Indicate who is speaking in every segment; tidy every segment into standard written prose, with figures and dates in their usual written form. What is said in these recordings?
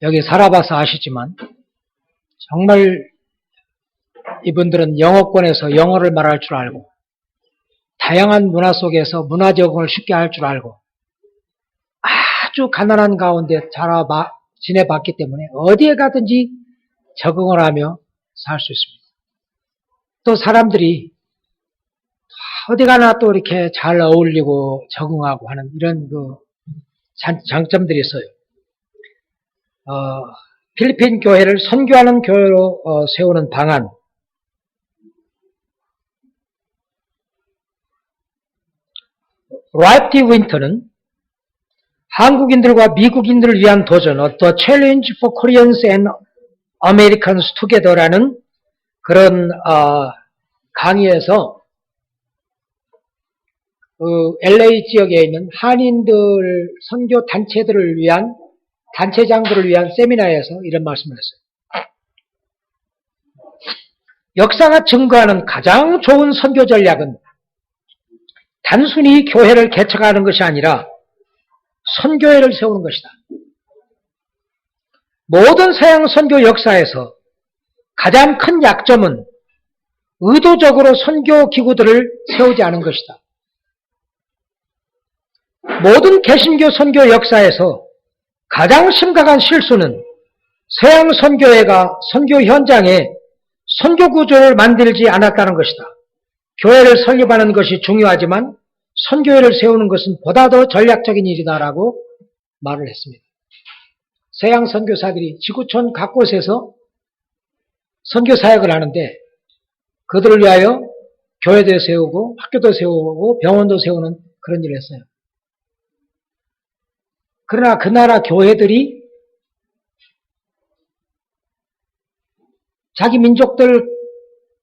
Speaker 1: 여기 살아봐서 아시지만 정말 이분들은 영어권에서 영어를 말할 줄 알고 다양한 문화 속에서 문화 적응을 쉽게 할 줄 알고 아주 가난한 가운데 지내봤기 때문에 어디에 가든지 적응을 하며 살 수 있습니다. 또 사람들이 어디 가나 또 이렇게 잘 어울리고 적응하고 하는 이런 장점들이 있어요. 필리핀 교회를 선교하는 교회로 세우는 방안. 라이프 디 윈터는 한국인들과 미국인들을 위한 도전, The Challenge for Koreans and Americans Together라는 그런 강의에서 LA 지역에 있는 한인들 선교 단체들을 위한 단체장들을 위한 세미나에서 이런 말씀을 했어요. 역사가 증거하는 가장 좋은 선교 전략은 단순히 교회를 개척하는 것이 아니라 선교회를 세우는 것이다. 모든 서양 선교 역사에서 가장 큰 약점은 의도적으로 선교 기구들을 세우지 않은 것이다. 모든 개신교 선교 역사에서 가장 심각한 실수는 서양 선교회가 선교 현장에 선교 구조를 만들지 않았다는 것이다. 교회를 설립하는 것이 중요하지만 선교회를 세우는 것은 보다 더 전략적인 일이다라고 말을 했습니다. 서양 선교사들이 지구촌 각곳에서 선교 사역을 하는데 그들을 위하여 교회도 세우고 학교도 세우고 병원도 세우는 그런 일을 했어요. 그러나 그 나라 교회들이 자기 민족들,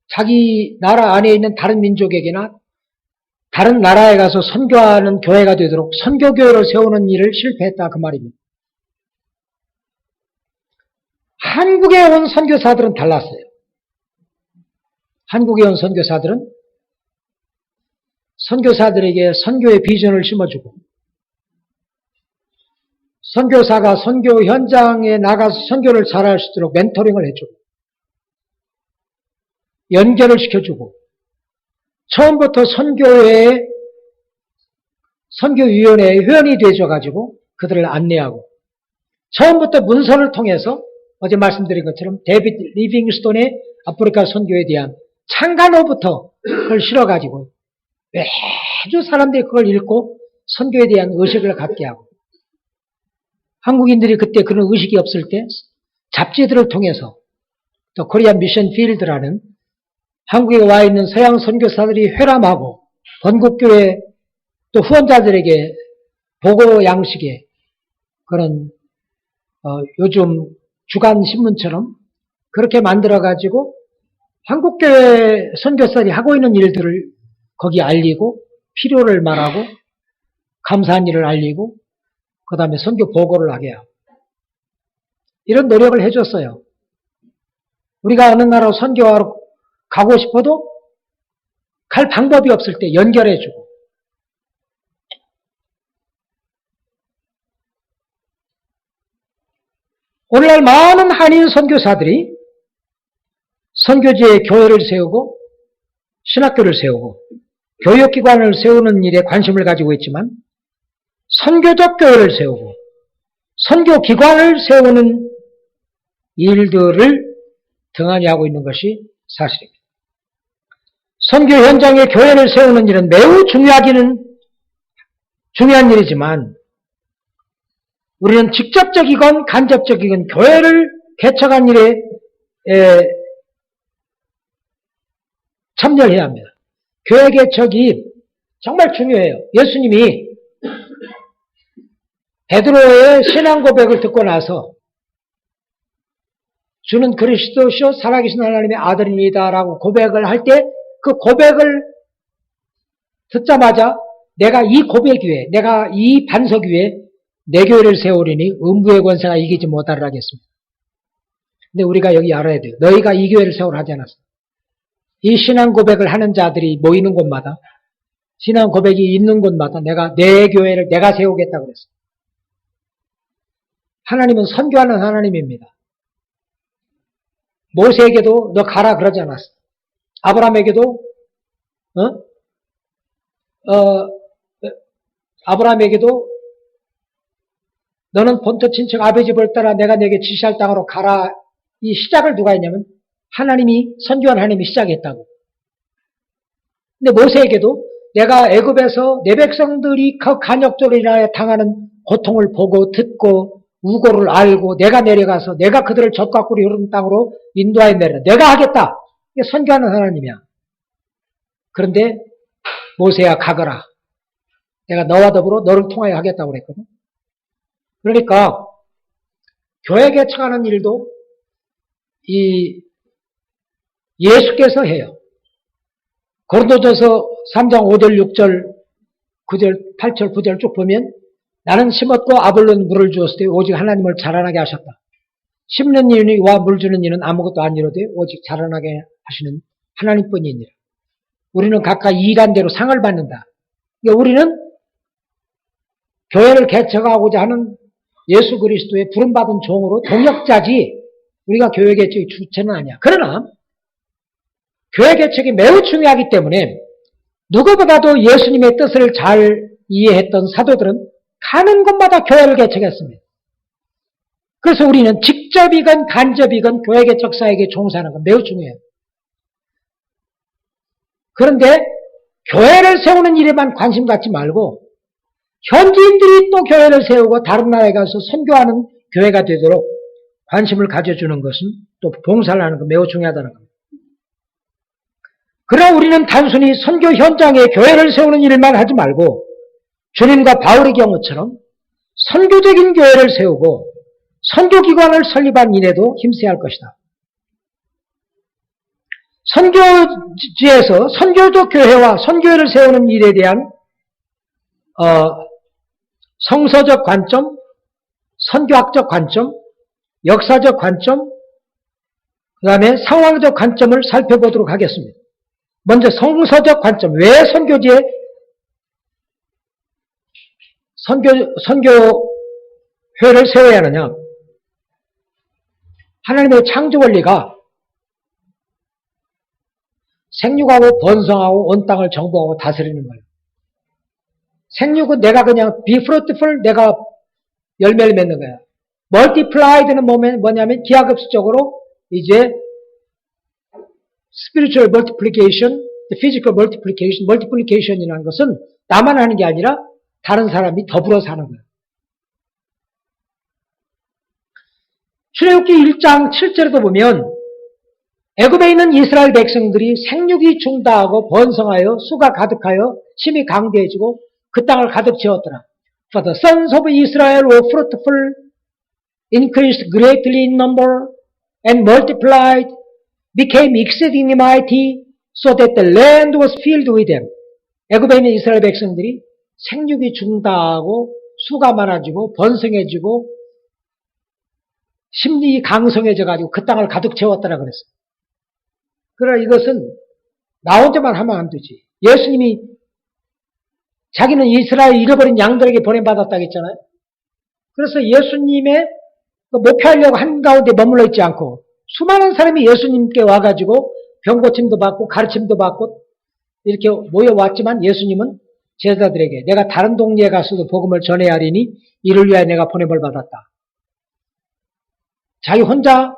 Speaker 1: 자기 나라 안에 있는 다른 민족에게나 다른 나라에 가서 선교하는 교회가 되도록 선교교회를 세우는 일을 실패했다 그 말입니다. 한국에 온 선교사들은 달랐어요. 한국에 온 선교사들은 선교사들에게 선교의 비전을 심어주고 선교사가 선교 현장에 나가서 선교를 잘할 수 있도록 멘토링을 해주고 연결을 시켜주고 처음부터 선교위원회의 회원이 되어가지고 그들을 안내하고 처음부터 문서를 통해서 어제 말씀드린 것처럼 데이비드 리빙스톤의 아프리카 선교에 대한 창간호부터 그걸 실어가지고 매주 사람들이 그걸 읽고 선교에 대한 의식을 갖게 하고 한국인들이 그때 그런 의식이 없을 때 잡지들을 통해서 또 코리안 미션 필드라는 한국에 와 있는 서양 선교사들이 회람하고 번국교회 또 후원자들에게 보고 양식의 그런 요즘 주간 신문처럼 그렇게 만들어가지고 한국교회 선교사들이 하고 있는 일들을 거기 알리고 필요를 말하고 감사한 일을 알리고 그 다음에 선교 보고를 하게 하고 이런 노력을 해줬어요. 우리가 어느 나라로 선교하러 가고 싶어도 갈 방법이 없을 때 연결해주고 오늘날 많은 한인 선교사들이 선교지에 교회를 세우고 신학교를 세우고 교육기관을 세우는 일에 관심을 가지고 있지만 선교적 교회를 세우고 선교기관을 세우는 일들을 등한히 하고 있는 것이 사실입니다. 선교 현장에 교회를 세우는 일은 매우 중요한 일이지만 우리는 직접적이건 간접적이건 교회를 개척한 일에 참여해야 합니다. 교회 개척이 정말 중요해요. 예수님이 베드로의 신앙 고백을 듣고 나서 주는 그리스도시요 살아계신 하나님의 아들입니다 라고 고백을 할 때 그 고백을 듣자마자 내가 이 고백 위에 내가 이 반석 위에 내 교회를 세우리니 음부의 권세가 이기지 못하리라 하겠습니다. 근데 우리가 여기 알아야 돼요. 너희가 이 교회를 세우라 하지 않았어. 이 신앙 고백을 하는 자들이 모이는 곳마다 신앙 고백이 있는 곳마다 내가 내 교회를 내가 세우겠다고 그랬어. 하나님은 선교하는 하나님입니다. 모세에게도 너 가라 그러지 않았어. 아브라함에게도 아브라함에게도 너는 본토 친척 아버지 집을 따라 내가 내게 지시할 땅으로 가라. 이 시작을 누가 했냐면 하나님이 선교한 하나님이 시작했다고. 근데 모세에게도 내가 애굽에서 내 백성들이 그 간역적으로 인하여 당하는 고통을 보고 듣고 우고를 알고 내가 내려가서 내가 그들을 젖과 꿀이 흐르는 땅으로 인도하여 내려 내가 하겠다. 이게 선교하는 하나님이야. 그런데 모세야 가거라. 내가 너와 더불어 너를 통하여 하겠다고 그랬거든. 그러니까 교회 개척하는 일도 이 예수께서 해요. 고린도전서 3장 5절 6절 9절 8절 9절 쭉 보면 나는 심었고 아볼로는 물을 주었을 때 오직 하나님을 자라나게 하셨다. 심는 이와 물 주는 이는 아무것도 아니로되 오직 자라나게 하시는 하나님뿐이니라. 우리는 각각 일한 대로 상을 받는다. 그러니까 우리는 교회를 개척하고자 하는 예수 그리스도의 부름받은 종으로 동역자지 우리가 교회 개척의 주체는 아니야. 그러나 교회 개척이 매우 중요하기 때문에 누구보다도 예수님의 뜻을 잘 이해했던 사도들은 가는 곳마다 교회를 개척했습니다. 그래서 우리는 직접이건 간접이건 교회 개척사에게 종사하는 건 매우 중요해요. 그런데 교회를 세우는 일에만 관심 갖지 말고 현지인들이 또 교회를 세우고 다른 나라에 가서 선교하는 교회가 되도록 관심을 가져주는 것은 또 봉사를 하는 건 매우 중요하다는 겁니다. 그러나 우리는 단순히 선교 현장에 교회를 세우는 일만 하지 말고 주님과 바울의 경우처럼 선교적인 교회를 세우고 선교기관을 설립한 일에도 힘써야 할 것이다. 선교지에서 선교적 교회와 선교회를 세우는 일에 대한 성서적 관점, 선교학적 관점, 역사적 관점, 그 다음에 상황적 관점을 살펴보도록 하겠습니다. 먼저 성서적 관점, 왜 선교지에 선교회를 세워야 하느냐? 하나님의 창조 원리가 생육하고 번성하고 온 땅을 정복하고 다스리는 거예요. 생육은 내가 그냥 be fruitful, 내가 열매를 맺는 거야. multiplied는 뭐냐면 기하급수적으로 이제 spiritual multiplication, physical multiplication, multiplication이라는 것은 나만 하는 게 아니라 다른 사람이 더불어 사는 거예요. 출애굽기 1장 7절에도 보면 애굽에 있는 이스라엘 백성들이 생육이 중다하고 번성하여 수가 가득하여 힘이 강대해지고 그 땅을 가득 채웠더라. For the sons of Israel were fruitful, increased greatly in number, and multiplied, became exceedingly mighty, so that the land was filled with them. 애굽에 있는 이스라엘 백성들이 생육이 중다하고 수가 많아지고 번성해지고 심리 강성해져가지고 그 땅을 가득 채웠다라 그랬어요. 그러나 이것은 나 혼자만 하면 안 되지. 예수님이 자기는 이스라엘 잃어버린 양들에게 보냄받았다고 했잖아요. 그래서 예수님의 목표하려고 한가운데 머물러 있지 않고 수많은 사람이 예수님께 와가지고 병고침도 받고 가르침도 받고 이렇게 모여왔지만 예수님은 제자들에게 내가 다른 동네에 가서도 복음을 전해야 하리니 이를 위하여 내가 보냄을 받았다. 자기 혼자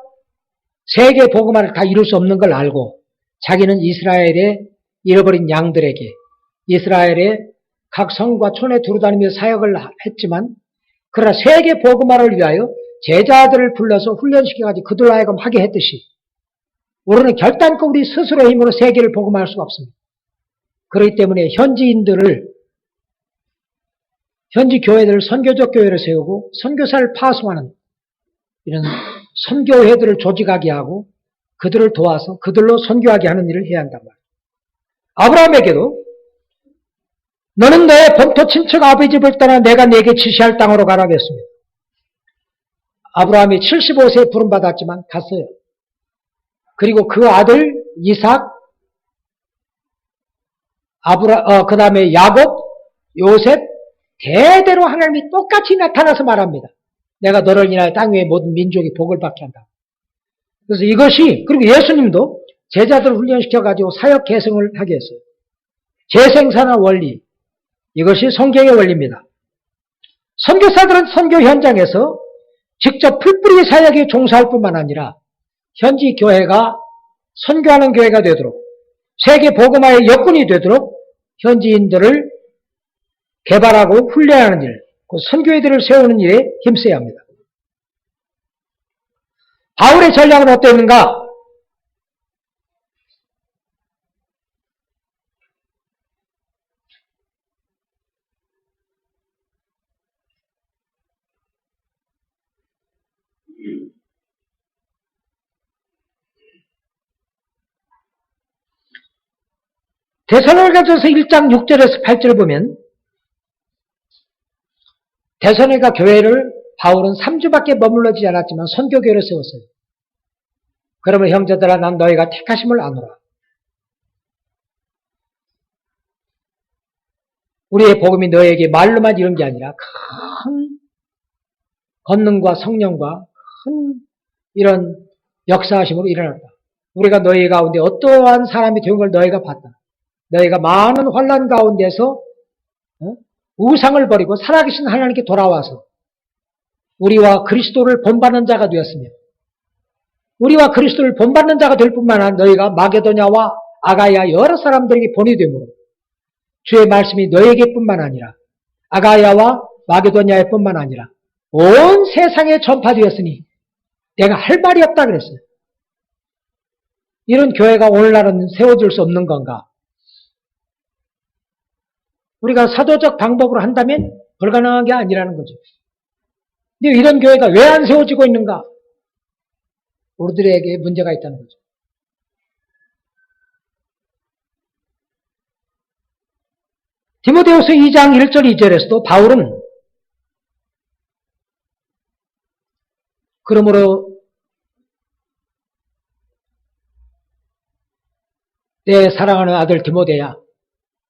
Speaker 1: 세계 복음화를 다 이룰 수 없는 걸 알고 자기는 이스라엘의 잃어버린 양들에게 이스라엘의 각 성과 촌에 두루다니며 사역을 했지만 그러나 세계 복음화를 위하여 제자들을 불러서 훈련시켜가지고 그들 하여금 하게 했듯이 우리는 결단코 우리 스스로의 힘으로 세계를 복음화할 수가 없습니다. 그렇기 때문에 현지 교회들을 선교적 교회를 세우고 선교사를 파송하는 이런 선교회들을 조직하게 하고 그들을 도와서 그들로 선교하게 하는 일을 해야 한단 말이에요. 아브라함에게도 너는 내 본토 친척 아버지 집을 떠나 내가 네게 지시할 땅으로 가라고 했습니다. 아브라함이 75세에 부름받았지만 갔어요. 그리고 그 아들 이삭, 그 다음에 야곱, 요셉, 대대로 하나님이 똑같이 나타나서 말합니다. 내가 너를 인하여 땅 위의 모든 민족이 복을 받게 한다. 그래서 이것이, 그리고 예수님도 제자들을 훈련시켜가지고 사역 계승을 하게 했어요. 재생산의 원리, 이것이 성경의 원리입니다. 선교사들은 선교 현장에서 직접 풀뿌리 사역에 종사할 뿐만 아니라 현지 교회가 선교하는 교회가 되도록, 세계 복음화의 여건이 되도록 현지인들을 개발하고 훈련하는 일, 그 선교회들을 세우는 일에 힘써야 합니다. 바울의 전략은 어땠는가? 데살로니가전서 1장 6절에서 8절 보면 데살로니가 교회를 바울은 3주밖에 머물러지지 않았지만 선교교회를 세웠어요. 그러면 형제들아 난 너희가 택하심을 아노라. 우리의 복음이 너희에게 말로만 이룬 게 아니라 큰 권능과 성령과 큰 이런 역사하심으로 일어났다. 우리가 너희 가운데 어떠한 사람이 된 걸 너희가 봤다. 너희가 많은 환난 가운데서 우상을 버리고 살아계신 하나님께 돌아와서 우리와 그리스도를 본받는 자가 되었으며 우리와 그리스도를 본받는 자가 될 뿐만 아니라 너희가 마게도냐와 아가야 여러 사람들에게 본이 되므로 주의 말씀이 너희에게 뿐만 아니라 아가야와 마게도냐에 뿐만 아니라 온 세상에 전파되었으니 내가 할 말이 없다 그랬어요. 이런 교회가 오늘날은 세워질 수 없는 건가? 우리가 사도적 방법으로 한다면 불가능한 게 아니라는 거죠. 근데 이런 교회가 왜 안 세워지고 있는가? 우리들에게 문제가 있다는 거죠. 디모데후서 2장 1절 2절에서도 바울은 그러므로 내 사랑하는 아들 디모데야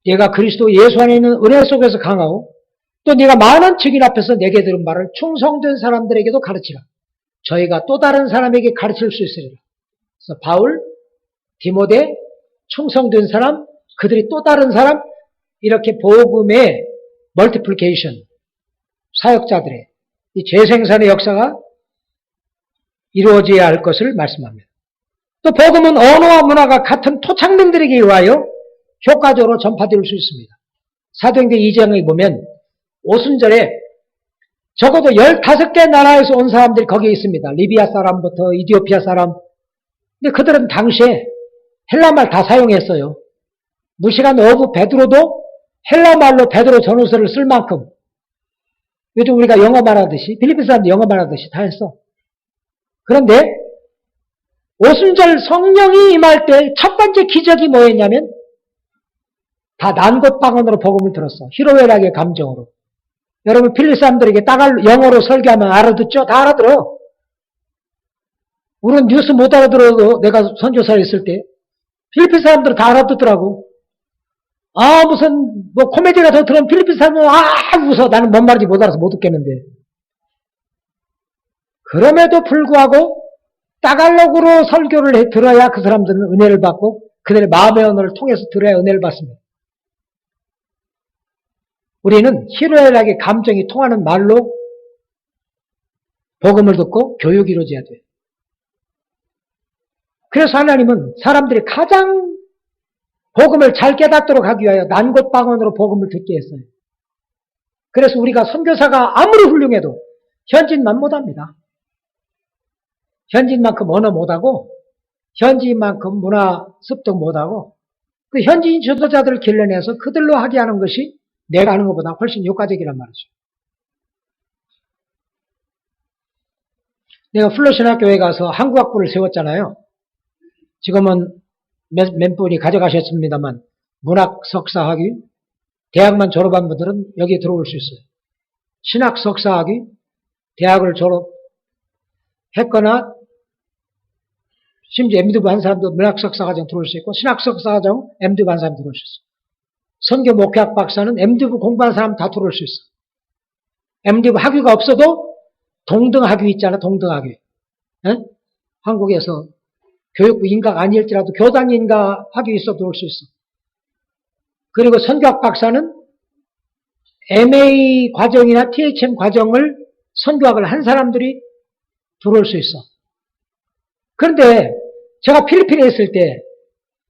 Speaker 1: 네가 그리스도 예수 안에 있는 은혜 속에서 강하고 또 네가 많은 증인 앞에서 내게 들은 말을 충성된 사람들에게도 가르치라. 저희가 또 다른 사람에게 가르칠 수 있으리라. 그래서 바울, 디모데, 충성된 사람, 그들이 또 다른 사람 이렇게 복음의 멀티플리케이션 사역자들의 이 재생산의 역사가 이루어져야 할 것을 말씀합니다. 또 복음은 언어와 문화가 같은 토착민들에게 의하여 효과적으로 전파될 수 있습니다. 사도행전 2장에 보면 오순절에 적어도 15개 나라에서 온 사람들이 거기에 있습니다. 리비아 사람부터 이디오피아 사람. 근데 그들은 당시에 헬라말 다 사용했어요. 무시간 어부 베드로도 헬라말로 베드로 전후서를 쓸 만큼 요즘 우리가 영어 말하듯이 필리핀 사람도 영어 말하듯이 다 했어. 그런데 오순절 성령이 임할 때 첫 번째 기적이 뭐였냐면 다 난곳방언으로 복음을 들었어. 희로애락의 감정으로. 여러분 필리핀 사람들에게 영어로 설교하면 알아듣죠? 다 알아들어. 우리는 뉴스 못 알아들어도 내가 선교사를 했을 때 필리핀 사람들은 다 알아듣더라고. 무슨 코미디가 더 들으면 필리핀 사람은 웃어. 나는 뭔 말인지 못 알아서 못 듣겠는데. 그럼에도 불구하고 따갈록으로 설교를 들어야 그 사람들은 은혜를 받고 그들의 마음의 언어를 통해서 들어야 은혜를 받습니다. 우리는 희로애락의 감정이 통하는 말로 복음을 듣고 교육이 이루어져야 돼요. 그래서 하나님은 사람들이 가장 복음을 잘 깨닫도록 하기 위하여 난곳방언으로 복음을 듣게 했어요. 그래서 우리가 선교사가 아무리 훌륭해도 현지인만 못합니다. 현지인만큼 언어 못하고 현지인만큼 문화 습득 못하고 그 현지인 지도자들을 길러내서 그들로 하게 하는 것이 내가 하는 것보다 훨씬 효과적이란 말이죠. 내가 플러신학교에 가서 한국학부를 세웠잖아요. 지금은 몇 분이 가져가셨습니다만 문학 석사학위, 대학만 졸업한 분들은 여기에 들어올 수 있어요. 신학 석사학위, 대학을 졸업했거나 심지어 MD부 한 사람도 문학 석사과정 들어올 수 있고 신학 석사과정 MD부 한 사람 들어올 수 있어요. 선교 목회학 박사는 MD부 공부한 사람 다 들어올 수 있어요. MD부 학위가 없어도 동등학위 있잖아, 동등학위. 에? 한국에서 교육부 인가가 아닐지라도 교장 인가 학위 있어 들어올 수 있어. 그리고 선교학 박사는 MA 과정이나 THM 과정을 선교학을 한 사람들이 들어올 수 있어. 그런데 제가 필리핀에 있을 때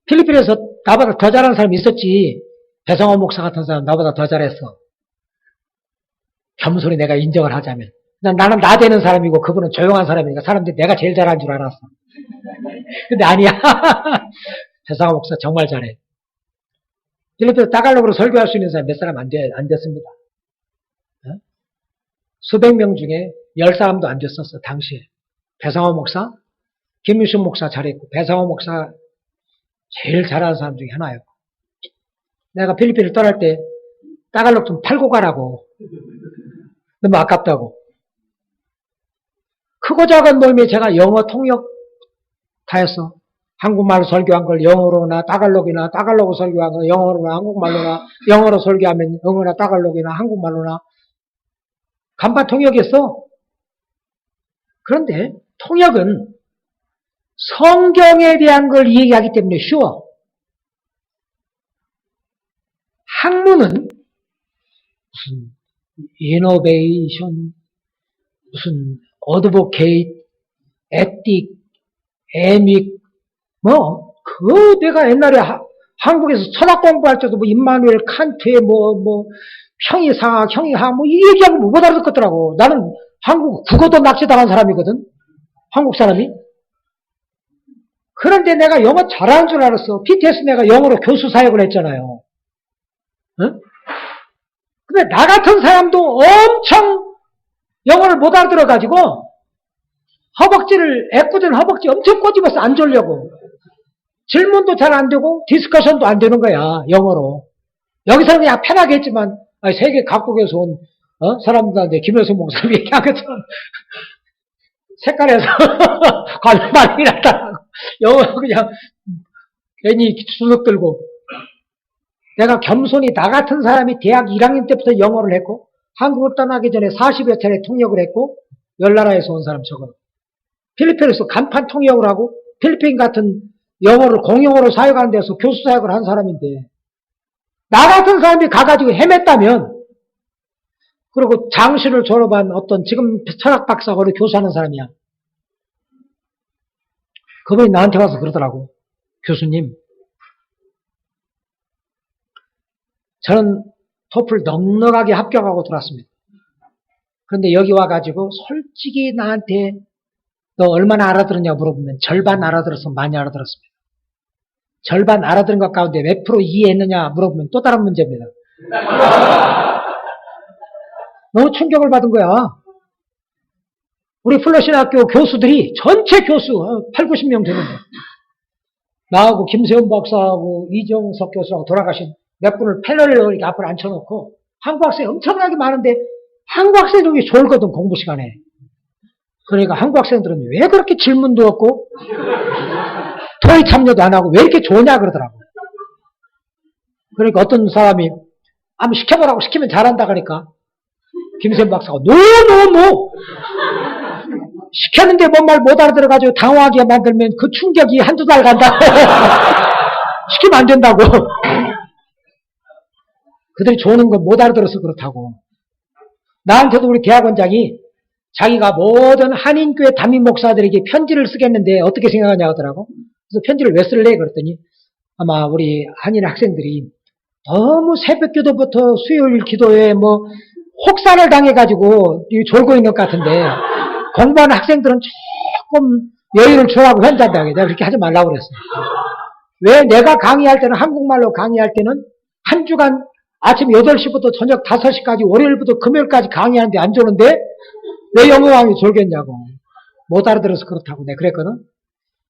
Speaker 1: 필리핀에서 나보다 더 잘하는 사람이 있었지. 배성호 목사 같은 사람 나보다 더 잘했어. 겸손히 내가 인정을 하자면. 나는 나대는 사람이고 그분은 조용한 사람이니까 사람들이 내가 제일 잘한 줄 알았어. 근데 아니야. 배성호 목사 정말 잘해. 필리핀에서 따갈록으로 설교할 수 있는 사람 몇 사람 안 됐습니다. 수백 명 중에 10사람도 안 됐었어, 당시에. 배성호 목사, 김유순 목사 잘했고, 배성호 목사 제일 잘하는 사람 중에 하나였고. 내가 필리핀을 떠날 때 따갈록 좀 팔고 가라고. 너무 아깝다고. 크고 작은 모임에 제가 영어 통역 다 했어. 한국말로 설교한 걸 영어로나 따갈록이나 따갈록으로 설교한 걸 영어로나 한국말로나 영어로 설교하면 영어나 따갈록이나 한국말로나 간판 통역했어. 그런데 통역은 성경에 대한 걸 얘기하기 때문에 쉬워. 학문은 무슨 이노베이션, 무슨 어드보케이트, 에틱, 에믹, 내가 옛날에 한국에서 철학 공부할 때도 임마누엘 칸트의 형이상학, 형이하, 이 얘기하면 못 알아듣겠더라고. 나는 한국 국어도 낚시당한 사람이거든. 한국 사람이. 그런데 내가 영어 잘하는 줄 알았어. BTS 내가 영어로 교수 사역을 했잖아요. 응? 근데 나 같은 사람도 엄청 영어를 못 알아들어가지고 애꿎은 허벅지 엄청 꼬집어서 안 졸려고. 질문도 잘 안 되고 디스커션도 안 되는 거야, 영어로. 여기서는 그냥 편하게 했지만 세계 각국에서 온 사람들한테 김효수 목사님 얘기한 것처럼 색깔에서 관말이 나타나고 영어 그냥 괜히 주눅 들고. 내가 겸손히 나 같은 사람이 대학 1학년 때부터 영어를 했고 한국을 떠나기 전에 40여 차례 통역을 했고 10나라에서 온 사람 저거. 필리핀에서 간판 통역을 하고 필리핀 같은 영어를 공용어로 사용하는 데서 교수 사역을 한 사람인데 나 같은 사람이 가가지고 헤맸다면 그리고 장신을 졸업한 어떤 지금 철학 박사가 교수하는 사람이야. 그분이 나한테 와서 그러더라고. 교수님, 저는 토플 넉넉하게 합격하고 들어왔습니다. 그런데 여기 와가지고 솔직히 나한테 너 얼마나 알아들었냐 물어보면 절반 알아들어서 많이 알아들었습니다. 절반 알아들은 것 가운데 몇 프로 이해했느냐 물어보면 또 다른 문제입니다. 너무 충격을 받은 거야. 우리 플러신학교 교수들이 전체 교수 8, 90명 되는데 나하고 김세훈 박사하고 이정석 교수하고 돌아가신 몇 분을 패널을 이렇게 앞으로 앉혀놓고 한국 학생이 엄청나게 많은데 한국 학생들이 졸거든 공부 시간에. 그러니까 한국 학생들은 왜 그렇게 질문도 없고 토익 참여도 안 하고 왜 이렇게 좋냐 그러더라고. 그러니까 어떤 사람이 한번 시켜보라고 시키면 잘한다 그러니까 김세훈 박사가 노 시켰는데 뭔 말 못 알아들어가지고 당황하게 만들면 그 충격이 한두 달 간다고. 시키면 안 된다고. 그들이 좋은 건 못 알아들어서 그렇다고. 나한테도 우리 대학원장이 자기가 모든 한인교회 담임 목사들에게 편지를 쓰겠는데 어떻게 생각하냐 하더라고. 그래서 편지를 왜 쓸래? 그랬더니 아마 우리 한인 학생들이 너무 새벽 기도부터 수요일 기도에 혹사를 당해가지고 졸고 있는 것 같은데 공부하는 학생들은 조금 여유를 주라고 현자한다. 내가 그렇게 하지 말라고 그랬어요. 왜 내가 강의할 때는 한국말로 강의할 때는 한 주간 아침 8시부터 저녁 5시까지 월요일부터 금요일까지 강의하는데 안 좋은데 왜 영어 강의 졸겠냐고. 못 알아들어서 그렇다고 내가 그랬거든.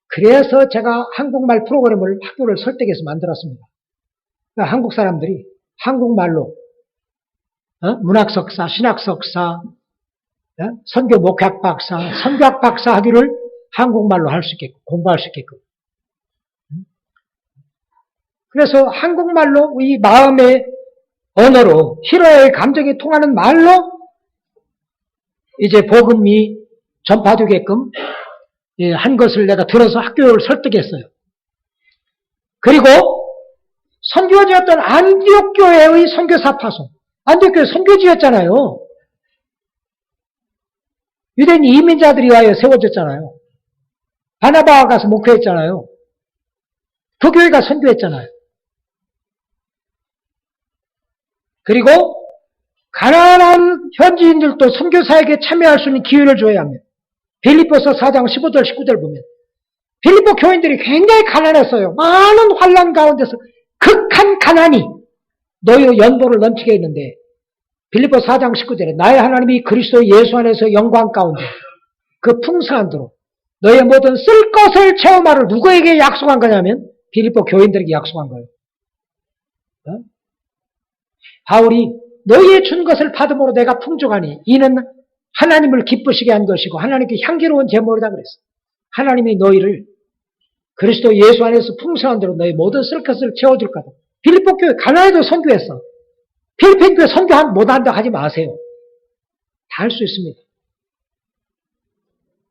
Speaker 1: 그래서 제가 한국말 프로그램을 학교를 설득해서 만들었습니다. 그러니까 한국 사람들이 한국말로 문학 석사, 신학 석사, 선교 목회학 박사, 선교학 박사 학위를 한국말로 할 수 있게끔 공부할 수 있게끔. 그래서 한국말로 이 마음의 언어로 희로의 감정이 통하는 말로 이제 복음이 전파되게끔 한 것을 내가 들어서 학교를 설득했어요. 그리고 선교지였던 안디옥 교회의 선교사 파송. 안디옥 교회 선교지였잖아요. 유대인 이민자들이 와요 세워졌잖아요. 바나바가 가서 목회했잖아요. 그 교회가 선교했잖아요. 그리고 가난한 현지인들도 선교사에게 참여할 수 있는 기회를 줘야 합니다. 빌립보서 4장 15절 19절 보면 빌립보 교인들이 굉장히 가난했어요. 많은 환난 가운데서 극한 가난이 너희의 연보를 넘치게 했는데 빌립보 4장 19절에 나의 하나님이 그리스도 예수 안에서 영광 가운데 그 풍성한 대로 너희의 모든 쓸 것을 체험하를 누구에게 약속한 거냐면 빌립보 교인들에게 약속한 거예요. 바울이 너희의 준 것을 받음으로 내가 풍족하니 이는 하나님을 기쁘시게 한 것이고 하나님께 향기로운 제물이다 그랬어. 하나님이 너희를 그리스도 예수 안에서 풍성한 대로 너희 모든 쓸 것을 채워줄 거다. 빌립보 교회 가난해도 선교했어. 필리핀 교회 선교 못한다고 하지 마세요. 다 할 수 있습니다.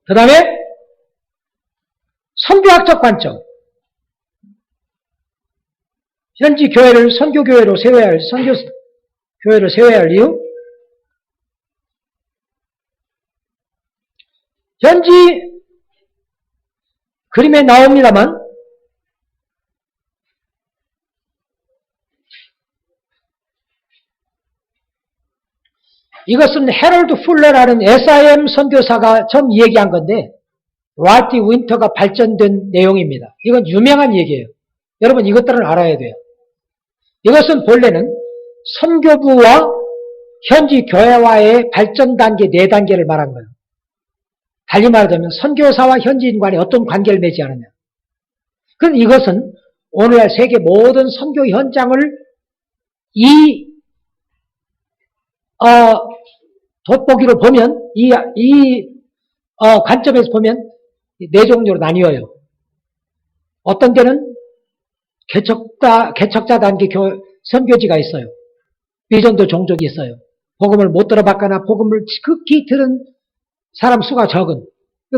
Speaker 1: 그 다음에 선교학적 관점. 현지 교회를 선교교회로 세워야 할, 선교교회를 세워야 할 이유? 현지 그림에 나옵니다만 이것은 해럴드 풀러라는 SIM 선교사가 처음 얘기한 건데 라티 윈터가 발전된 내용입니다. 이건 유명한 얘기예요. 여러분 이것들은 알아야 돼요. 이것은 본래는 선교부와 현지 교회와의 발전 단계 4단계를 말한 거예요. 달리 말하자면 선교사와 현지인 간에 어떤 관계를 맺지 않느냐. 그럼 이것은 오늘날 세계 모든 선교 현장을 돋보기로 보면 관점에서 보면 4종류로 나뉘어요. 어떤 데는 개척자 단계 선교지가 있어요. 비전도 종족이 있어요. 복음을 못 들어봤거나 복음을 극히 들은 사람 수가 적은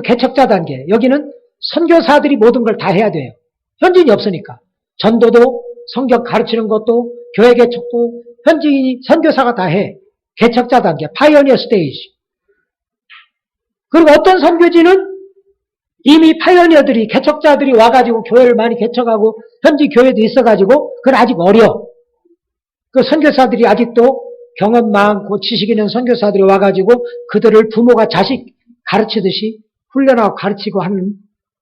Speaker 1: 개척자 단계. 여기는 선교사들이 모든 걸 다 해야 돼요. 현지인이 없으니까. 전도도 성경 가르치는 것도 교회 개척도 현지인이 선교사가 다 해. 개척자 단계, 파이오니어 스테이지. 그리고 어떤 선교지는 이미 파이오니어들이, 개척자들이 와가지고 교회를 많이 개척하고 현지 교회도 있어가지고 그건 아직 어려. 그 선교사들이 아직도 경험 많고 지식 있는 선교사들이 와가지고 그들을 부모가 자식 가르치듯이 훈련하고 가르치고 하는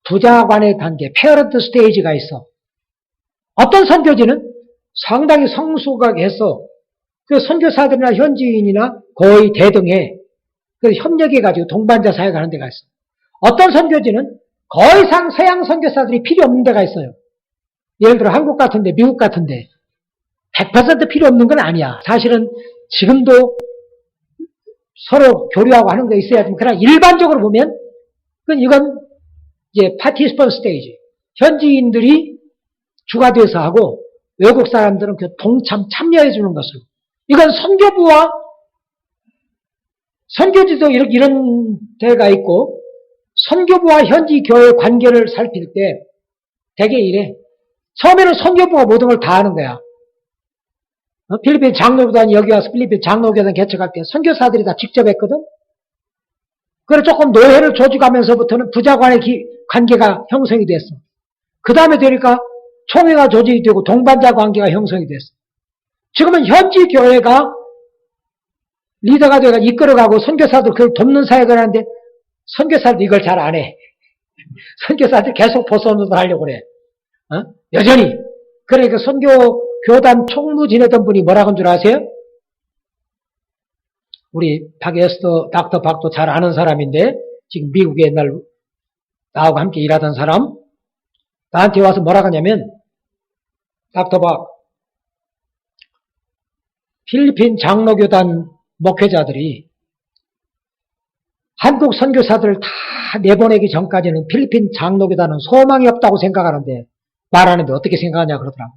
Speaker 1: 부자관의 단계, 페어런트 스테이지가 있어. 어떤 선교지는 상당히 성숙하게해서 그 선교사들이나 현지인이나 거의 대등해. 그 협력해가지고 동반자 사역을 하는 데가 있어. 어떤 선교지는 더 이상 서양 선교사들이 필요 없는 데가 있어요. 예를 들어 한국 같은데, 미국 같은데 100% 필요 없는 건 아니야. 사실은 지금도 서로 교류하고 하는 게 있어야지. 그러나 일반적으로 보면 이건 이제 파티스펀 스테이지. 현지인들이 주가 돼서 하고 외국 사람들은 그 참여해 주는 것을. 이건 선교부와 선교지도 이런 데가 있고 선교부와 현지 교회 관계를 살필 때 되게 이래. 처음에는 선교부가 모든 걸 다 하는 거야. 필리핀 장로교단이 여기 와서 필리핀 장로교단 개척할 때 선교사들이 다 직접 했거든. 그래서 조금 노예를 조직하면서부터는 부자간의 관계가 형성이 됐어. 그 다음에 되니까 총회가 조직이 되고 동반자 관계가 형성이 됐어. 지금은 현지 교회가 리더가 되어 이끌어가고 선교사들 그걸 돕는 사역을 하는데 선교사들 이걸 잘 안 해. 선교사들 계속 벗어놓으려 하려고 그래. 여전히. 그러니까 선교교단 총무 지내던 분이 뭐라고 한 줄 아세요? 우리 닥터 박도 잘 아는 사람인데 지금 미국에 옛날 나하고 함께 일하던 사람 나한테 와서 뭐라고 하냐면 닥터 박 필리핀 장로교단 목회자들이 한국 선교사들을 다 내보내기 전까지는 필리핀 장로교단은 소망이 없다고 생각하는데 말하는데 어떻게 생각하냐 그러더라고.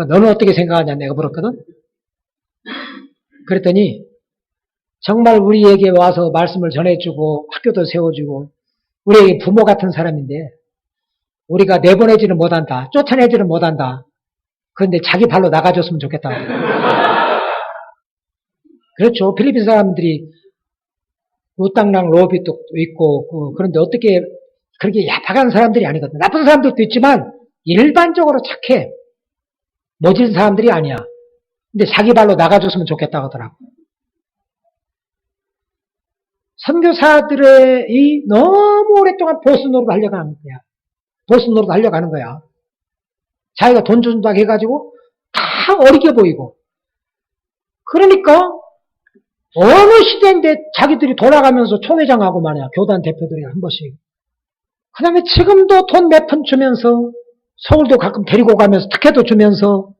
Speaker 1: 너는 어떻게 생각하냐 내가 물었거든. 그랬더니 정말 우리에게 와서 말씀을 전해주고 학교도 세워주고 우리에게 부모 같은 사람인데 우리가 내보내지는 못한다. 쫓아내지는 못한다. 그런데 자기 발로 나가줬으면 좋겠다. 그렇죠. 필리핀 사람들이 우땅랑 로비도 있고 그런데 어떻게 그렇게 야박한 사람들이 아니거든. 나쁜 사람들도 있지만 일반적으로 착해. 모진 사람들이 아니야. 근데 자기 발로 나가줬으면 좋겠다고 하더라고. 선교사들이 너무 오랫동안 보수 노릇 하려고 하는 거야. 보수 노릇 하려고 하는 거야. 자기가 돈 준다고 해가지고 다 어리게 보이고. 그러니까 어느 시대인데 자기들이 돌아가면서 총회장하고 말이야. 교단 대표들이 한 번씩. 그 다음에 지금도 돈 몇 푼 주면서 서울도 가끔 데리고 가면서 특혜도 주면서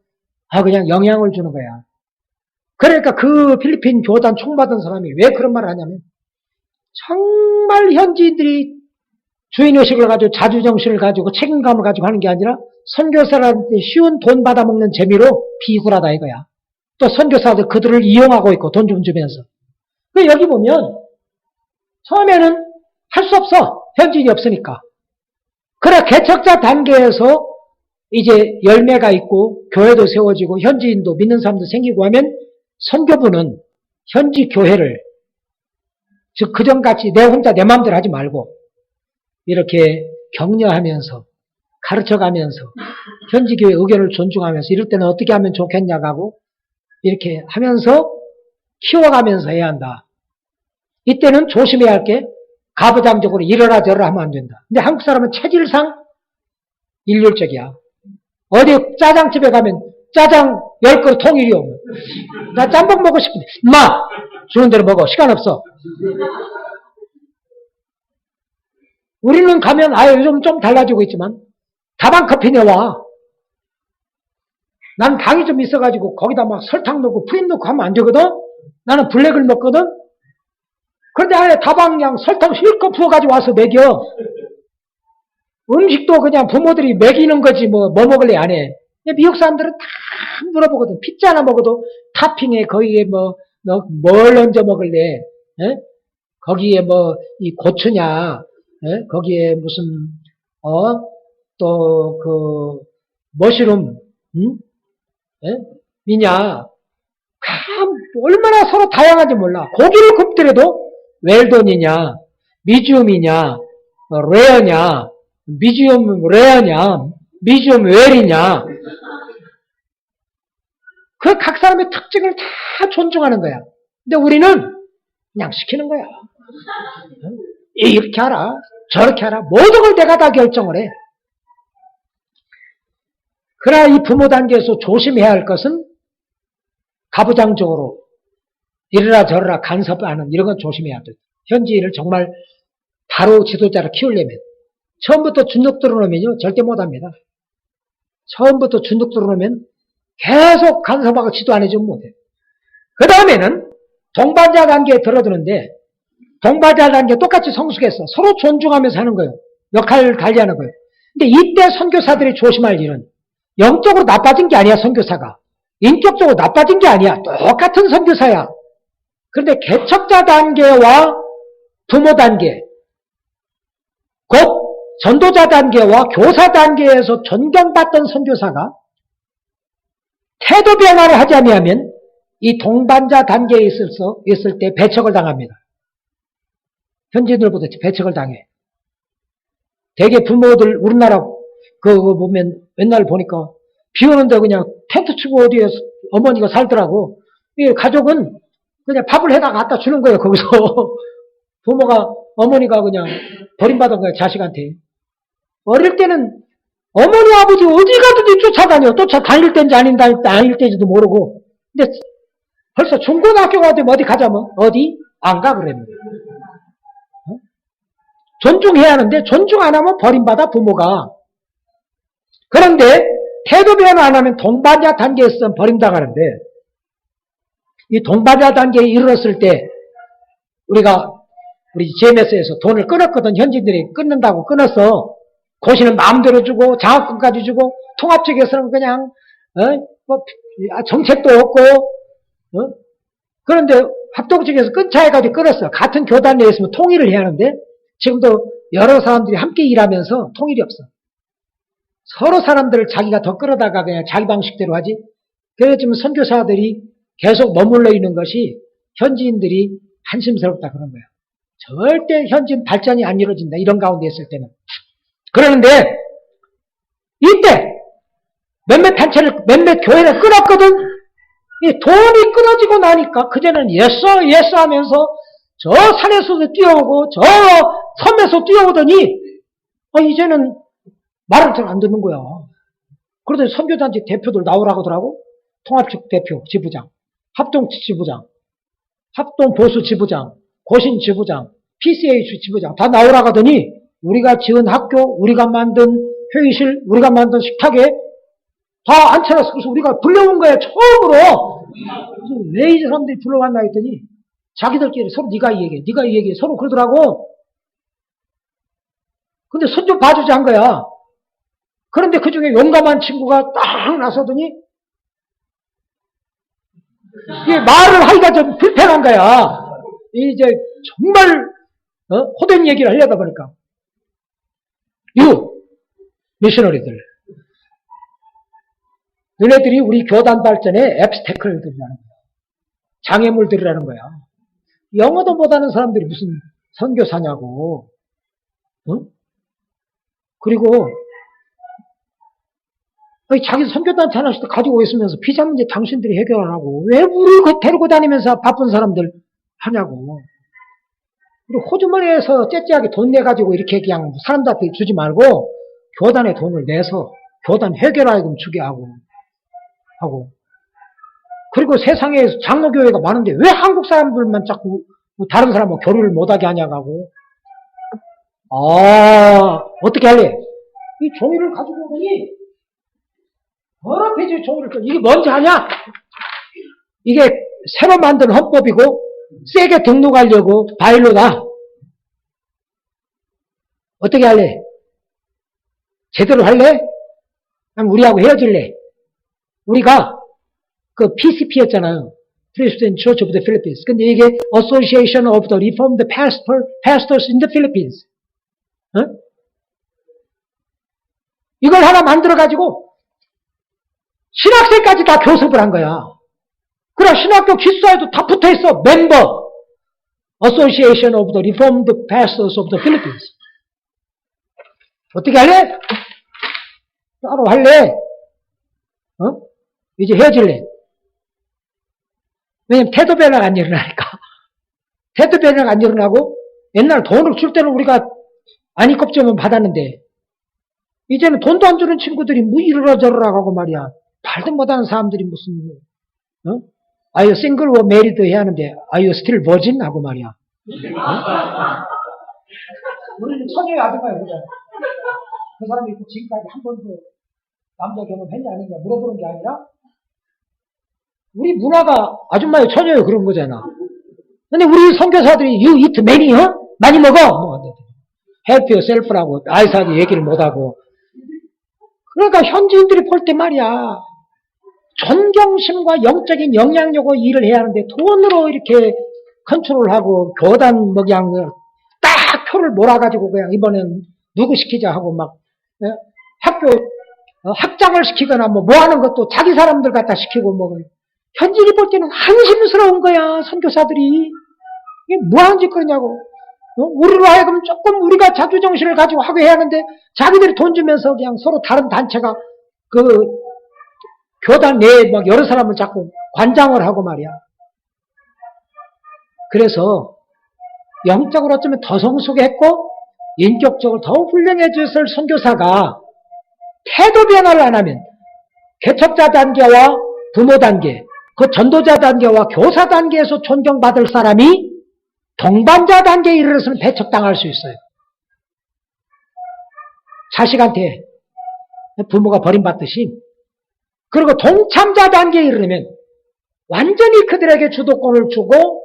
Speaker 1: 그냥 영향을 주는 거야. 그러니까 그 필리핀 교단 총받은 사람이 왜 그런 말을 하냐면 정말 현지인들이 주인의식을 가지고 자주정신을 가지고 책임감을 가지고 하는 게 아니라 선교사한테 쉬운 돈 받아먹는 재미로 비굴하다 이거야. 또 선교사들 그들을 이용하고 있고 돈 좀 주면서. 여기 보면 처음에는 할 수 없어. 현지인이 없으니까. 그래 개척자 단계에서 이제 열매가 있고 교회도 세워지고 현지인도 믿는 사람도 생기고 하면 선교부는 현지 교회를 즉 그전같이 내 혼자 내 마음대로 하지 말고 이렇게 격려하면서 가르쳐가면서 현지 교회 의견을 존중하면서 이럴 때는 어떻게 하면 좋겠냐고 이렇게 하면서 키워가면서 해야 한다. 이때는 조심해야 할 게 가부장적으로 이러라 저러라 하면 안 된다. 근데 한국 사람은 체질상 일률적이야. 어디 짜장집에 가면 짜장 10그릇 통일이요. 나 짬뽕 먹고 싶은데 인마 주는 대로 먹어. 시간 없어. 우리는 가면 요즘 좀 달라지고 있지만 다방 커피 내와. 난 당이 좀 있어가지고 거기다 막 설탕 넣고 프림 넣고 하면 안 되거든. 나는 블랙을 먹거든. 그런데 안에 다방냥 설탕 실컷 부어가지고 와서 먹여. 음식도 그냥 부모들이 먹이는 거지 뭐 먹을래 안 해. 미국 사람들은 다 물어보거든. 피자 하나 먹어도 타핑에 거기에 뭘 얹어 먹을래? 에? 거기에 이 고추냐? 에? 거기에 무슨 또 그 머시룸 에? 이냐? 얼마나 서로 다양한지 몰라. 고기를 굽더라도 웰던이냐, 미디움이냐, 레어냐, 미디움 레어냐, 미디움 웰이냐. 그 각 사람의 특징을 다 존중하는 거야. 근데 우리는 그냥 시키는 거야. 이렇게 하라, 저렇게 하라. 모든 걸 내가 다 결정을 해. 그러나 이 부모 단계에서 조심해야 할 것은 가부장적으로 이러라 저러라 간섭하는 이런 건 조심해야 돼. 현지인을 정말 바로 지도자로 키우려면 처음부터 준독 들어놓으면요 절대 못합니다. 처음부터 준독 들어놓으면 계속 간섭하고 지도 안 해주면 못해요. 그 다음에는 동반자 단계에 들어드는데 동반자 단계 똑같이 성숙해서 서로 존중하면서 하는 거예요. 역할을 관리하는 거예요. 근데 이때 선교사들이 조심할 일은 영적으로 나빠진 게 아니야. 선교사가 인격적으로 나빠진 게 아니야. 똑같은 선교사야. 그런데 개척자 단계와 부모 단계, 곧 전도자 단계와 교사 단계에서 존경받던 선교사가 태도 변화를 하지 않으면 이 동반자 단계에 있을 때 배척을 당합니다. 현지인들보다 배척을 당해. 대개 부모들 우리나라 그거 보면 맨날 보니까 비 오는데 그냥 텐트 치고 어디에 어머니가 살더라고. 이 가족은 그냥 밥을 해다 갖다 주는 거예요. 거기서 어머니가 그냥 버림받은 거예요. 자식한테. 어릴 때는 어머니 아버지 어디 가든지 쫓아다녀. 쫓아다닐 때인지 아닐 때인지도 모르고. 근데 벌써 중고등학교 가도 어디 가자면 어디? 안 가 그랬는데. 존중해야 하는데 존중 안 하면 버림받아 부모가. 그런데 태도 변화 안 하면 동반자 단계에서 버림당하는데 이 동반자 단계에 이르렀을 때 우리 GMS에서 돈을 끊었거든. 현지인들이 끊는다고 끊었어. 고시는 마음대로 주고 장학금까지 주고 통합 측에서는 그냥 정책도 없고 그런데 합동 측에서 끊자해가지고 끊었어. 같은 교단 내에 있으면 통일을 해야 하는데 지금도 여러 사람들이 함께 일하면서 통일이 없어. 서로 사람들을 자기가 더 끌어다가 그냥 자기 방식대로 하지. 그래서 지금 선교사들이 계속 머물러 있는 것이 현지인들이 한심스럽다 그런 거야. 절대 현지인 발전이 안 이루어진다. 이런 가운데 있을 때는. 그러는데 이때 몇몇 단체를 몇몇 교회를 끊었거든. 이 돈이 끊어지고 나니까 그전에는 예스 하면서 저 산에서도 뛰어오고 저 섬에서 뛰어오더니 이제는 말을 잘 안 듣는 거야. 그러더니 선교단체 대표들 나오라고 하더라고. 통합측 대표 지부장, 합동 지부장, 합동 보수 지부장, 고신 지부장, PCH 지부장 다 나오라고 하더니 우리가 지은 학교, 우리가 만든 회의실, 우리가 만든 식탁에 다 앉혀놨어. 그래서 우리가 불러온 거야 처음으로. 그래서 왜 이 사람들이 불러왔나 했더니 자기들끼리 서로 네가 이 얘기해 서로 그러더라고. 근데 손 좀 봐주자 한 거야. 그런데 그 중에 용감한 친구가 딱 나서더니 이게 말을 하기가 좀 불편한 거야. 이제 정말 호된 얘기를 하려다 보니까 미셔너리들 너네들이 우리 교단 발전에 앱스테클들이라는 거야. 장애물들이라는 거야. 영어도 못하는 사람들이 무슨 선교사냐고. 그리고 자기 선교단체 하나씩 가지고 있으면서 비자 문제 당신들이 해결하라고. 왜 우리 데리고 다니면서 바쁜 사람들 하냐고. 그리고 호주머니에서 째째하게 돈 내가지고 이렇게 그냥 사람들한테 주지 말고 교단에 돈을 내서 교단 해결하여금 주게 하고. 그리고 세상에 장로교회가 많은데 왜 한국 사람들만 자꾸 다른 사람하고 교류를 못하게 하냐고. 어떻게 할래? 이 종이를 가지고 오더니 여러 페이지 종이를 이게 뭔지 아냐? 이게 새로 만든 헌법이고 세게 등록하려고 바일로다. 어떻게 할래? 제대로 할래? 아니면 우리하고 헤어질래? 우리가 그 PCP였잖아요. Presbyterian Church of the Philippines. 근데 이게 Association of the Reformed Pastors in the Philippines. 이걸 하나 만들어가지고 신학생까지 다 교습을 한 거야. 그래 신학교 기수사에도 다 붙어있어. 멤버 Association of the Reformed Pastors of the Philippines. 어떻게 할래? 따로 할래? 이제 헤어질래? 왜냐면 태도 변화가 안 일어나니까. 태도 변화가 안 일어나고 옛날 돈을 줄 때는 우리가 아니 껍질만 받았는데 이제는 돈도 안 주는 친구들이 뭐 이러라 저러라 하고 말이야. 말도 못하는 사람들이 무슨 Are you single or married 해야 하는데 Are you still virgin? 하고 말이야. 우리는 처녀의 아줌마야 그잖아. 그 사람이 지금까지 한 번도 남자 결혼했냐 아니냐 물어보는 게 아니라 우리 문화가 아줌마의 처녀예요 그런 거잖아. 근데 우리 선교사들이 You eat many, 많이 먹어. Help yourself라고 아이삭이 얘기를 못하고. 그러니까 현지인들이 볼 때 말이야. 존경심과 영적인 영향력으로 일을 해야 하는데 돈으로 이렇게 컨트롤하고 교단 그냥 딱 표를 몰아가지고 그냥 이번엔 누구 시키자 하고 막 학교 학장을 시키거나 뭐 하는 것도 자기 사람들 갖다 시키고 뭐 현지인이 볼 때는 한심스러운 거야 선교사들이. 이게 뭐 하는 짓거리냐고. 우리로 하여금 조금 우리가 자주정신을 가지고 하고 해야 하는데 자기들이 돈 주면서 그냥 서로 다른 단체가 그 교단 내에 막 여러 사람을 자꾸 관장을 하고 말이야. 그래서 영적으로 어쩌면 더 성숙했고 인격적으로 더 훌륭해졌을 선교사가 태도 변화를 안 하면 개척자 단계와 부모 단계, 그 전도자 단계와 교사 단계에서 존경받을 사람이 동반자 단계에 이르러서는 배척당할 수 있어요. 자식한테 부모가 버림받듯이. 그리고 동참자 단계에 이르면 완전히 그들에게 주도권을 주고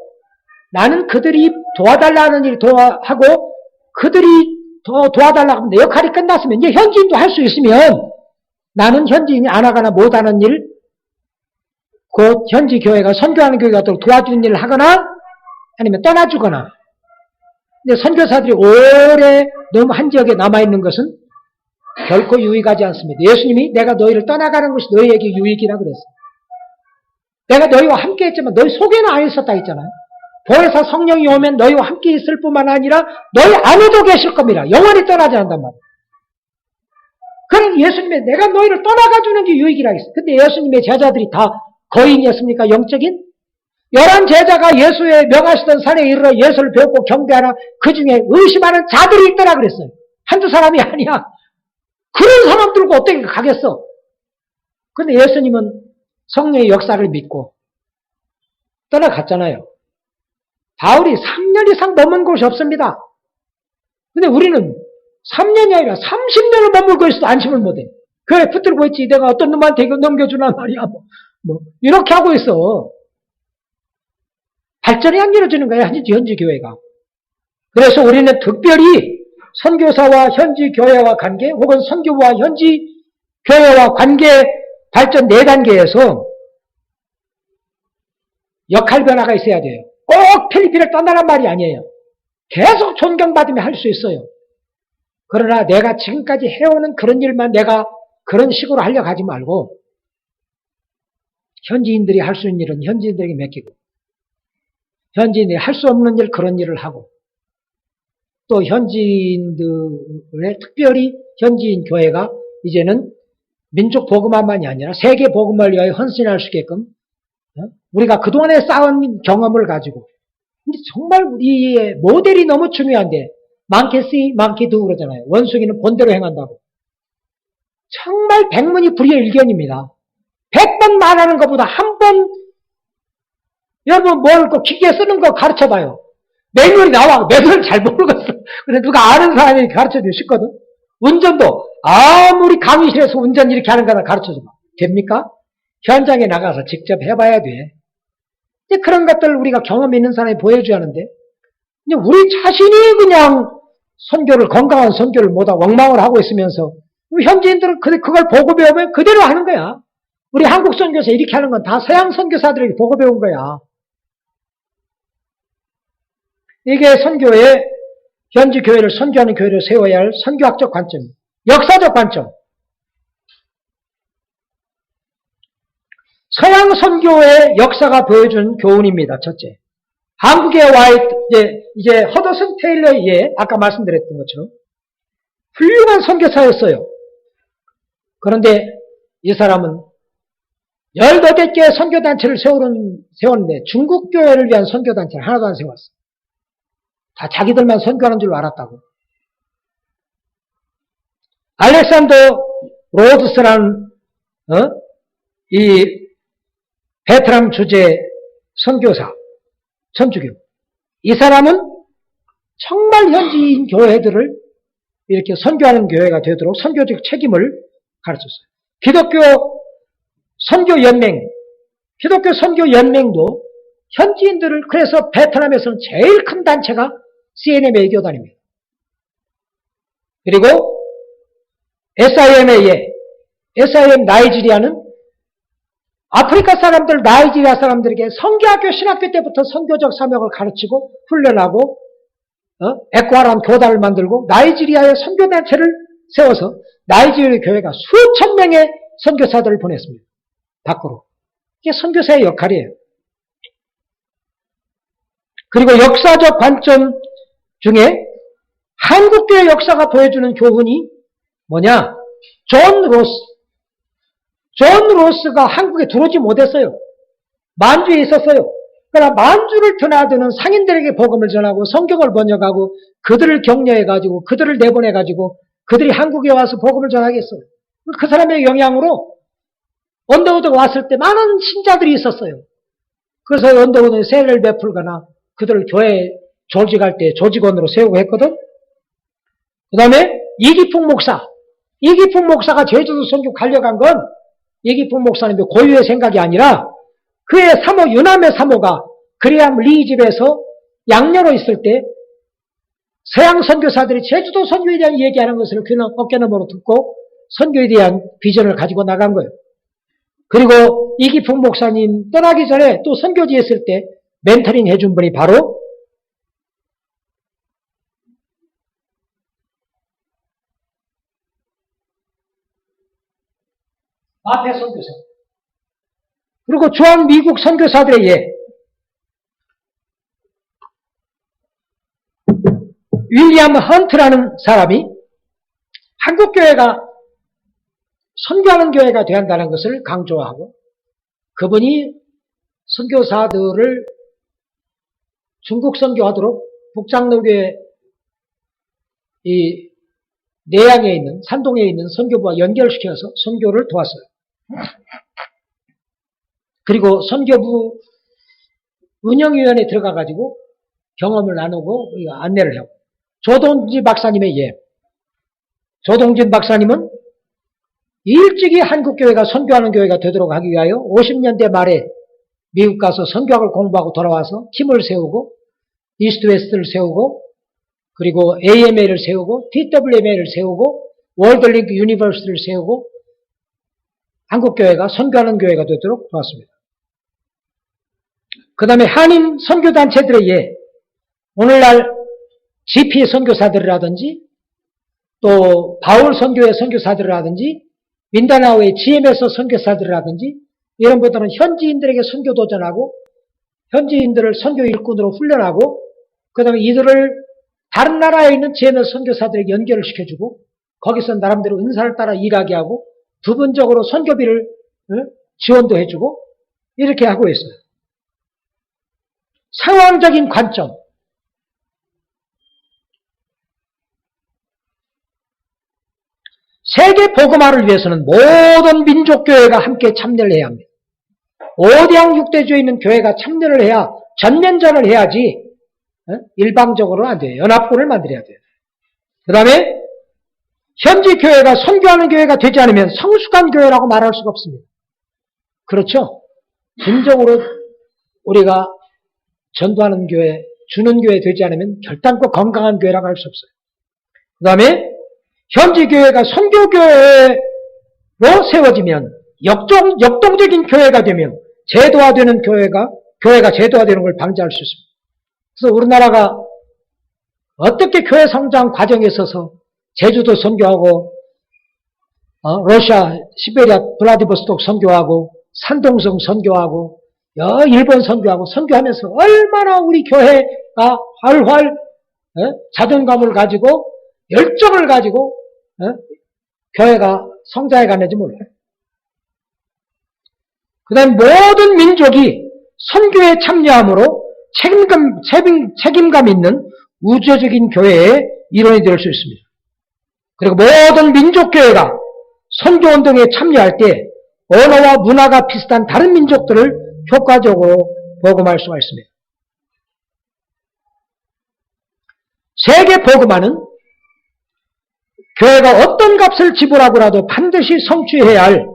Speaker 1: 나는 그들이 도와달라는 일 하고 그들이 더 도와달라고 하면 내 역할이 끝났으면 이제 현지인도 할 수 있으면 나는 현지인이 안 하거나 못하는 일 곧 현지 교회가 선교하는 교회가 또 도와주는 일을 하거나 아니면 떠나주거나. 근데 선교사들이 오래 너무 한 지역에 남아있는 것은 결코 유익하지 않습니다. 예수님이 내가 너희를 떠나가는 것이 너희에게 유익이라 그랬어요. 내가 너희와 함께 했지만 너희 속에는 안 있었다 했잖아요. 보혜사 성령이 오면 너희와 함께 있을 뿐만 아니라 너희 안에도 계실 겁니다. 영원히 떠나지 않는단 말이에요. 그럼 예수님이 내가 너희를 떠나가주는 게 유익이라 했어요. 근데 예수님의 제자들이 다 거인이었습니까? 영적인? 11 제자가 예수의 명하시던 산에 이르러 예수를 배우고 경배하나 그 중에 의심하는 자들이 있더라 그랬어요. 한두 사람이 아니야. 그런 사람들과 어떻게 가겠어? 근데 예수님은 성령의 역사를 믿고 떠나갔잖아요. 바울이 3년 이상 머문 곳이 없습니다. 근데 우리는 3년이 아니라 30년을 머물고 있어도 안심을 못해. 교회 붙들고 있지. 내가 어떤 놈한테 이거 넘겨주나 말이야. 이렇게 하고 있어. 발전이 안 이루어지는 거야. 현지 교회가. 그래서 우리는 특별히 선교사와 현지 교회와 관계 혹은 선교와 현지 교회와 관계 발전 4단계에서 역할 변화가 있어야 돼요. 꼭 필리핀을 떠나란 말이 아니에요. 계속 존경받으면 할 수 있어요. 그러나 내가 지금까지 해오는 그런 일만 내가 그런 식으로 하려고 하지 말고 현지인들이 할 수 있는 일은 현지인들에게 맡기고 현지인들이 할 수 없는 일 그런 일을 하고 또 현지인들의 특별히 현지인 교회가 이제는 민족 복음화만이 아니라 세계 복음을 위하여 헌신할 수 있게끔 우리가 그동안에 쌓은 경험을 가지고 근데 정말 우리의 모델이 너무 중요한데 많게 see, 많게 do 그러잖아요. 원숭이는 본대로 행한다고. 정말 백문이 불여일견입니다. 100번 말하는 것보다 한 번 여러분 뭘 기계 쓰는 거 가르쳐봐요. 매뉴얼이 나와. 매뉴얼 잘 모르겠어. 근데 누가 아는 사람이 가르쳐주면 쉽거든. 운전도 아무리 강의실에서 운전 이렇게 하는 거나 가르쳐줘봐. 됩니까? 현장에 나가서 직접 해봐야 돼. 이제 그런 것들 우리가 경험 있는 사람이 보여줘야 하는데 우리 자신이 그냥 선교를 건강한 선교를 못하고 엉망을 하고 있으면서 현지인들은 그걸 보고 배우면 그대로 하는 거야. 우리 한국 선교사 이렇게 하는 건 다 서양 선교사들에게 보고 배운 거야. 이게 선교의 현지 교회를 선교하는 교회를 세워야 할 선교학적 관점, 역사적 관점. 서양 선교의 역사가 보여준 교훈입니다. 첫째. 한국에 와 이제 허더슨 테일러에 의해 아까 말씀드렸던 것처럼 훌륭한 선교사였어요. 그런데 이 사람은 18개의 선교단체를 세웠는데 중국 교회를 위한 선교단체를 하나도 안 세웠어. 다 자기들만 선교하는 줄 알았다고. 알렉산더 로드스라는 이 베트남 주재 선교사, 천주교. 이 사람은 정말 현지인 교회들을 이렇게 선교하는 교회가 되도록 선교적 책임을 가르쳤어요. 기독교 선교연맹도 현지인들을 그래서 베트남에서는 제일 큰 단체가 CNM 외교단입니다. 그리고 SIM 나이지리아는 아프리카 사람들, 나이지리아 사람들에게 선교학교, 신학교 때부터 선교적 사명을 가르치고 훈련하고 에쿠아라는 교단을 만들고 나이지리아의 선교단체를 세워서 나이지리아 교회가 수천 명의 선교사들을 보냈습니다. 밖으로. 이게 선교사의 역할이에요. 그리고 역사적 관점 중에 한국교회 역사가 보여주는 교훈이 뭐냐? 존 로스가 한국에 들어오지 못했어요. 만주에 있었어요. 그러나 만주를 드나드는 상인들에게 복음을 전하고 성경을 번역하고 그들을 격려해가지고 그들을 내보내가지고 그들이 한국에 와서 복음을 전하겠어요. 그 사람의 영향으로 언더우드가 왔을 때 많은 신자들이 있었어요. 그래서 언더우드는 세례를 베풀거나 그들을 교회에 조직할 때 조직원으로 세우고 했거든. 그 다음에 이기풍 목사가 제주도 선교 가려간 건 이기풍 목사님의 고유의 생각이 아니라 그의 사모, 유남의 사모가 그리암 리 집에서 양녀로 있을 때 서양 선교사들이 제주도 선교에 대한 얘기하는 것을 그는 어깨너머로 듣고 선교에 대한 비전을 가지고 나간 거예요. 그리고 이기풍 목사님 떠나기 전에 또 선교지 했을 때 멘토링 해준 분이 바로 마페 선교사. 그리고 주한 미국 선교사들의 예. 윌리엄 헌트라는 사람이 한국교회가 선교하는 교회가 되어야 한다는 것을 강조하고 그분이 선교사들을 중국 선교하도록 북장로교회 이 내양에 있는 산동에 있는 선교부와 연결시켜서 선교를 도왔어요. 그리고 선교부 운영위원회에 들어가가지고 경험을 나누고 안내를 하고 조동진 박사님의 예. 조동진 박사님은 일찍이 한국교회가 선교하는 교회가 되도록 하기 위하여 50년대 말에 미국 가서 선교학을 공부하고 돌아와서 팀을 세우고 이스트 웨스트를 세우고 그리고 AMA를 세우고 TWMA를 세우고 월드링크 유니버시티를 세우고 한국교회가 선교하는 교회가 되도록 도왔습니다. 그 다음에 한인 선교단체들의 예, 오늘날 GP 선교사들이라든지 또 바울 선교회 선교사들이라든지 민다나오의 GMS 선교사들이라든지 이런 분들은 현지인들에게 선교 도전하고 현지인들을 선교 일꾼으로 훈련하고 그 다음에 이들을 다른 나라에 있는 GMS 선교사들에게 연결을 시켜주고 거기서 나름대로 은사를 따라 일하게 하고 부분적으로 선교비를 지원도 해주고 이렇게 하고 있어요. 상황적인 관점. 세계 복음화를 위해서는 모든 민족교회가 함께 참여를 해야 합니다. 5대양 6대주에 있는 교회가 참여를 해야 전면전을 해야지 일방적으로는 안 돼요. 연합군을 만들어야 돼요. 그 다음에 현지 교회가 선교하는 교회가 되지 않으면 성숙한 교회라고 말할 수가 없습니다. 그렇죠? 진정으로 우리가 전도하는 교회, 주는 교회 되지 않으면 결단코 건강한 교회라고 할 수 없어요. 그 다음에 현지 교회가 선교교회로 세워지면 역동적인 교회가 되면 제도화되는 교회가 제도화되는 걸 방지할 수 있습니다. 그래서 우리나라가 어떻게 교회 성장 과정에 있어서 제주도 선교하고 러시아 시베리아 블라디보스톡 선교하고 산동성 선교하고 일본 선교하고 선교하면서 얼마나 우리 교회가 활활 자존감을 가지고 열정을 가지고 교회가 성장해 가는지 몰라요. 그 다음에 모든 민족이 선교에 참여함으로 책임감 있는 우주적인 교회의 일원이 될 수 있습니다. 그리고 모든 민족교회가 선교운동에 참여할 때 언어와 문화가 비슷한 다른 민족들을 효과적으로 복음할 수가 있습니다. 세계 복음화는 교회가 어떤 값을 지불하고라도 반드시 성취해야 할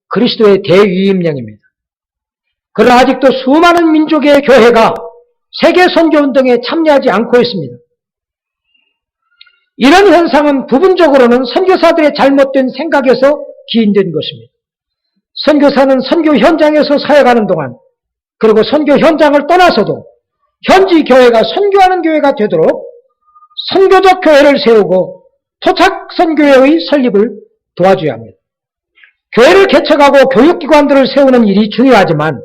Speaker 1: 그리스도의 대위임령입니다. 그러나 아직도 수많은 민족의 교회가 세계 선교운동에 참여하지 않고 있습니다. 이런 현상은 부분적으로는 선교사들의 잘못된 생각에서 기인된 것입니다. 선교사는 선교 현장에서 사역하는 동안 그리고 선교 현장을 떠나서도 현지 교회가 선교하는 교회가 되도록 선교적 교회를 세우고 토착 선교회의 설립을 도와줘야 합니다. 교회를 개척하고 교육기관들을 세우는 일이 중요하지만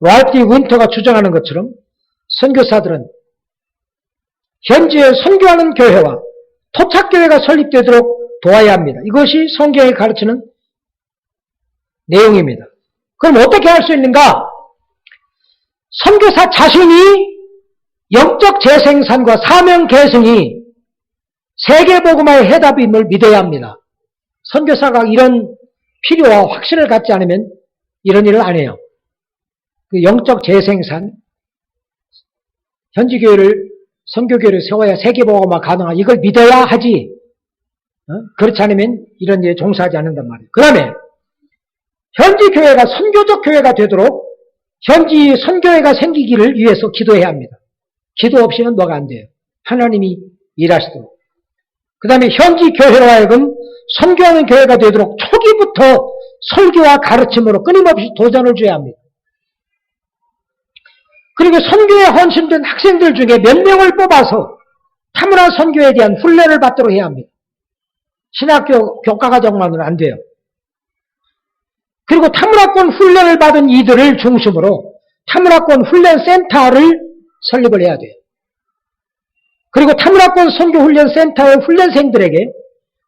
Speaker 1: 랄프 윈터가 주장하는 것처럼 선교사들은 현지에 선교하는 교회와 토착교회가 설립되도록 도와야 합니다. 이것이 성경이 가르치는 내용입니다. 그럼 어떻게 할 수 있는가? 선교사 자신이 영적 재생산과 사명 계승이 세계복음화의 해답임을 믿어야 합니다. 선교사가 이런 필요와 확신을 갖지 않으면 이런 일을 안 해요. 그 영적 재생산, 현지교회를 선교교회를 세워야 세계복음화 가능하다. 이걸 믿어야 하지. 그렇지 않으면 이런 일에 종사하지 않는단 말이에요. 그 다음에 현지 교회가 선교적 교회가 되도록 현지 선교회가 생기기를 위해서 기도해야 합니다. 기도 없이는 뭐가 안 돼요. 하나님이 일하시도록. 그 다음에 현지 교회로 하여금 선교하는 교회가 되도록 초기부터 설교와 가르침으로 끊임없이 도전을 줘야 합니다. 그리고 선교에 헌신된 학생들 중에 몇 명을 뽑아서 탐문한 선교에 대한 훈련을 받도록 해야 합니다. 신학교 교과과정만으로는 안 돼요. 그리고 탐문학권 훈련을 받은 이들을 중심으로 탐문학권 훈련센터를 설립을 해야 돼요. 그리고 탐문학권 선교훈련센터의 훈련생들에게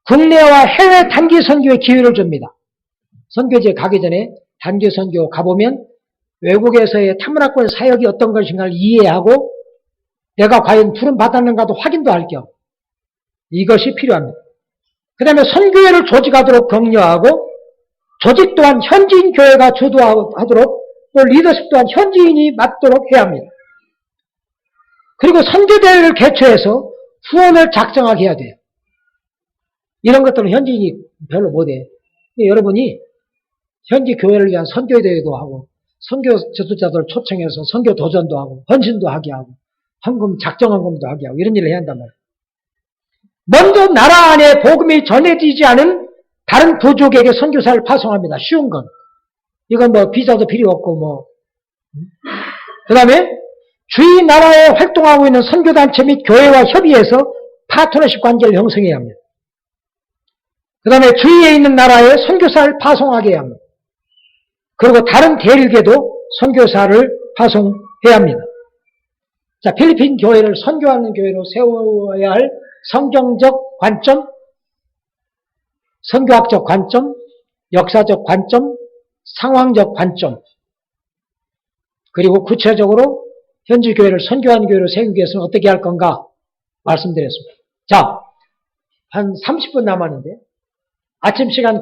Speaker 1: 국내와 해외 단기 선교의 기회를 줍니다. 선교지에 가기 전에 단기 선교 가보면 외국에서의 탐문학권 사역이 어떤 것인가를 이해하고 내가 과연 부름 받았는가도 확인도 할 겸 이것이 필요합니다. 그 다음에 선교회를 조직하도록 격려하고 조직 또한 현지인 교회가 주도하도록 또 리더십 또한 현지인이 맡도록 해야 합니다. 그리고 선교대회를 개최해서 후원을 작정하게 해야 돼요. 이런 것들은 현지인이 별로 못해. 여러분이 현지 교회를 위한 선교대회도 하고 선교 지도자들을 초청해서 선교 도전도 하고 헌신도 하게 하고 헌금 작정헌금도 하게 하고 이런 일을 해야 한단 말이에요. 먼저 나라 안에 복음이 전해지지 않은 다른 부족에게 선교사를 파송합니다. 쉬운 건. 이건 뭐 비자도 필요 없고 그 다음에 주위 나라에 활동하고 있는 선교단체 및 교회와 협의해서 파트너십 관계를 형성해야 합니다. 그 다음에 주위에 있는 나라에 선교사를 파송하게 해야 합니다. 그리고 다른 대륙에도 선교사를 파송해야 합니다. 자, 필리핀 교회를 선교하는 교회로 세워야 할 성경적 관점, 선교학적 관점, 역사적 관점, 상황적 관점, 그리고 구체적으로 현지 교회를 선교하는 교회로 세우기 위해서는 어떻게 할 건가 말씀드렸습니다. 자, 한 30분 남았는데 아침 시간